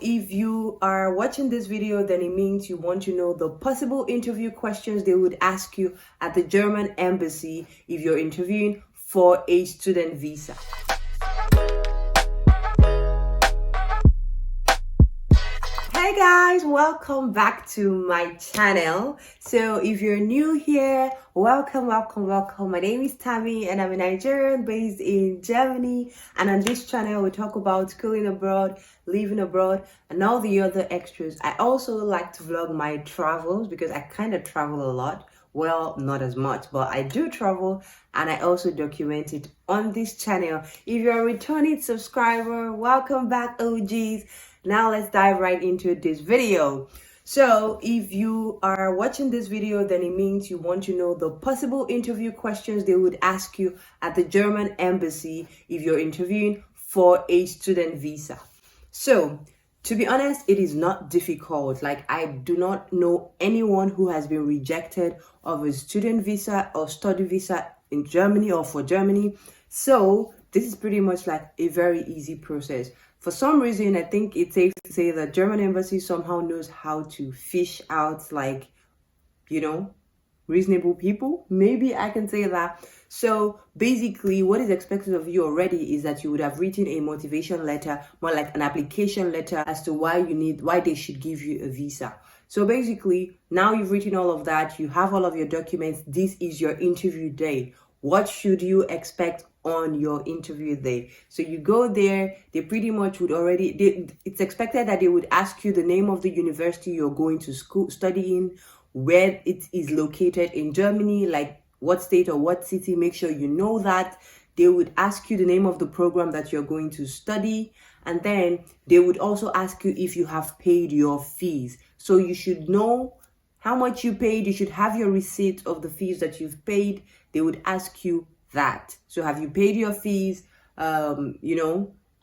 if you are watching this video, then it means you want to know the possible interview questions they would ask you at the German embassy if you're interviewing for a student visa. Hey guys, welcome back to my channel. So if you're new here, welcome. My name is Tammy and I'm a Nigerian based in Germany, and on this channel we talk about schooling abroad, living abroad, and all the other extras. I also like to vlog my travels because I kind of travel a lot. Well, not as much, but I do travel and I also document it on this channel. If you're a returning subscriber, welcome back OGs. Now let's dive right into this video. So if you are watching this video, then it means you want to know the possible interview questions they would ask you at the German embassy if you're interviewing for a student visa. So to be honest, it is not difficult. Like, I do not know anyone who has been rejected of a student visa or study visa in Germany or for Germany. So this is pretty much like a very easy process. For some reason, I think it's safe to say that German embassy somehow knows how to fish out, like, you know, reasonable people. Maybe I can say that. So basically, what is expected of you already is that you would have written a motivation letter, more like an application letter, as to why they should give you a visa. So basically, now you've written all of that, you have all of your documents, this is your interview day. What should you expect on your interview day? So you go there, they pretty much would it's expected that they would ask you the name of the university you're going to study in, where it is located in Germany, like what state or what city. Make sure you know that. They would ask you the name of the program that you're going to study, and then they would also ask you if you have paid your fees. So you should know how much you paid. You should have your receipt of the fees that you've paid. They would ask you that. So have you paid your fees? Do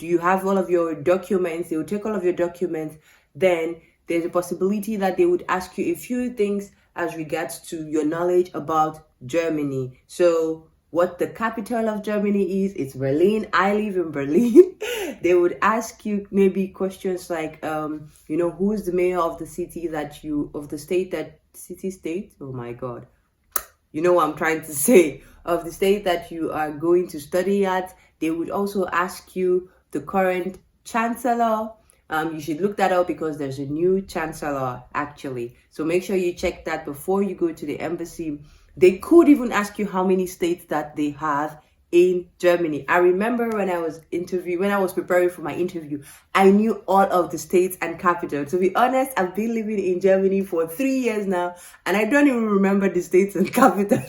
you have all of your documents? They will take all of your documents. Then there's a possibility that they would ask you a few things as regards to your knowledge about Germany. So what the capital of Germany is, it's Berlin. I live in Berlin. They would ask you maybe questions like, who is the mayor of the city state? Oh my God. You know what I'm trying to say, of the state that you are going to study at. They would also ask you the current chancellor. You should look that up because there's a new chancellor actually. So make sure you check that before you go to the embassy. They could even ask you how many states that they have in Germany. I remember when I was preparing for my interview, I knew all of the states and capitals. To be honest, I've been living in Germany for 3 years now, and I don't even remember the states and capital.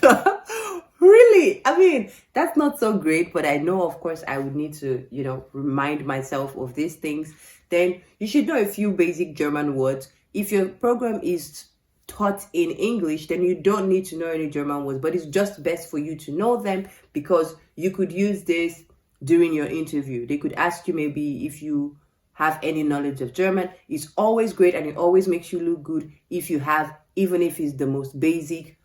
Really? I mean, that's not so great, but I know, of course, I would need to, remind myself of these things. Then you should know a few basic German words. If your program is taught in English, then you don't need to know any German words, but it's just best for you to know them because you could use this during your interview. They could ask you maybe if you have any knowledge of German. It's always great and it always makes you look good if you have, even if it's the most basic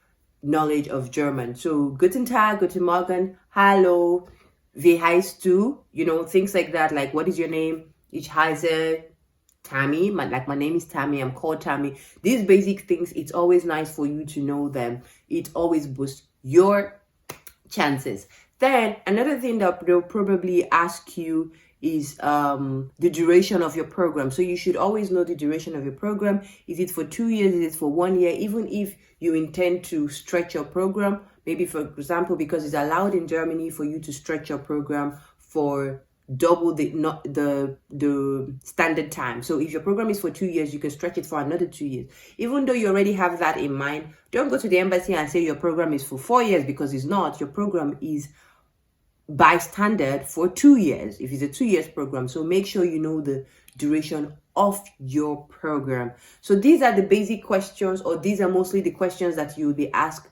knowledge of German. So Guten Tag, Guten Morgen, Hallo, wie heißt du? Things like that, like what is your name? Ich heiße Tammy, my name is Tammy, I'm called Tammy. These basic things, it's always nice for you to know them. It always boosts your chances. Then another thing that they'll probably ask you is the duration of your program. So you should always know the duration of your program. Is it for 2 years? Is it for 1 year? Even if you intend to stretch your program, maybe for example, because it's allowed in Germany for you to stretch your program for double the standard time. So if your program is for 2 years, you can stretch it for another 2 years. Even though you already have that in mind, don't go to the embassy and say your program is for 4 years, because it's not. Your program is by standard for 2 years if it's a 2 years program. So make sure you know the duration of your program. So these are the basic questions, or these are mostly the questions that you will be asked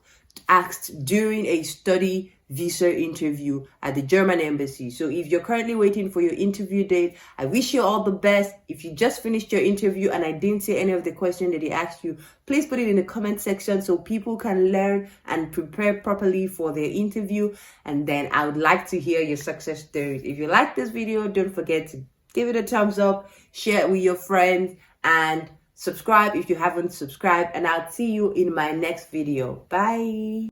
during a study visa interview at the German embassy. So if you're currently waiting for your interview date, I wish you all the best. If you just finished your interview and I didn't say any of the questions that they asked you, please put it in the comment section so people can learn and prepare properly for their interview. And then I would like to hear your success stories. If you like this video, don't forget to give it a thumbs up, share it with your friends, and subscribe if you haven't subscribed. And I'll see you in my next video. Bye.